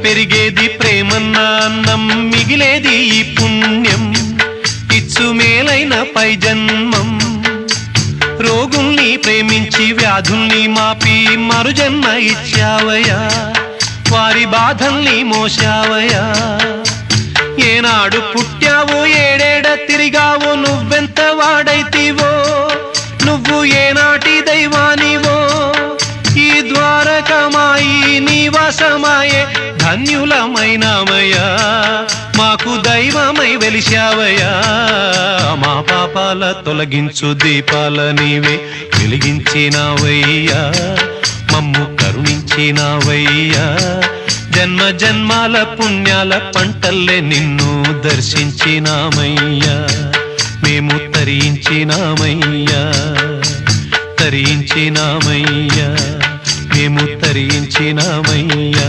పెరిగేది ప్రేమన్న అన్నం, మిగిలేది ఈ పుణ్యం ఇచ్చు మేలైన పై జన్మం. రోగుల్ని ప్రేమించి వ్యాధుల్ని మాపి మరుజన్మ ఇచ్చావయ్యా, వారి బాధల్ని మోసావయ్యా. ఏనాడు పుట్టావో ఏడేడ తిరిగావో, నువ్వెంత వాడైతివో, నువ్వు ఏనాటి దైవానివో. ఈ ద్వారకమాయి నివాసమాయే ధన్యులమైనామయ్యా, మాకు దైవమై వెలిశావయ్యా. మా పాపాల తొలగించు దీపాల నీవే వెలిగించినావయ్యా, మమ్ము కరుణించినావయ్యా. జన్మ జన్మాల పుణ్యాల పంటల్లే నిన్ను దర్శించినామయ్యా, మేము తరించినామయ్యా, తరించినామయ్యా, మేము తరించినామయ్యా.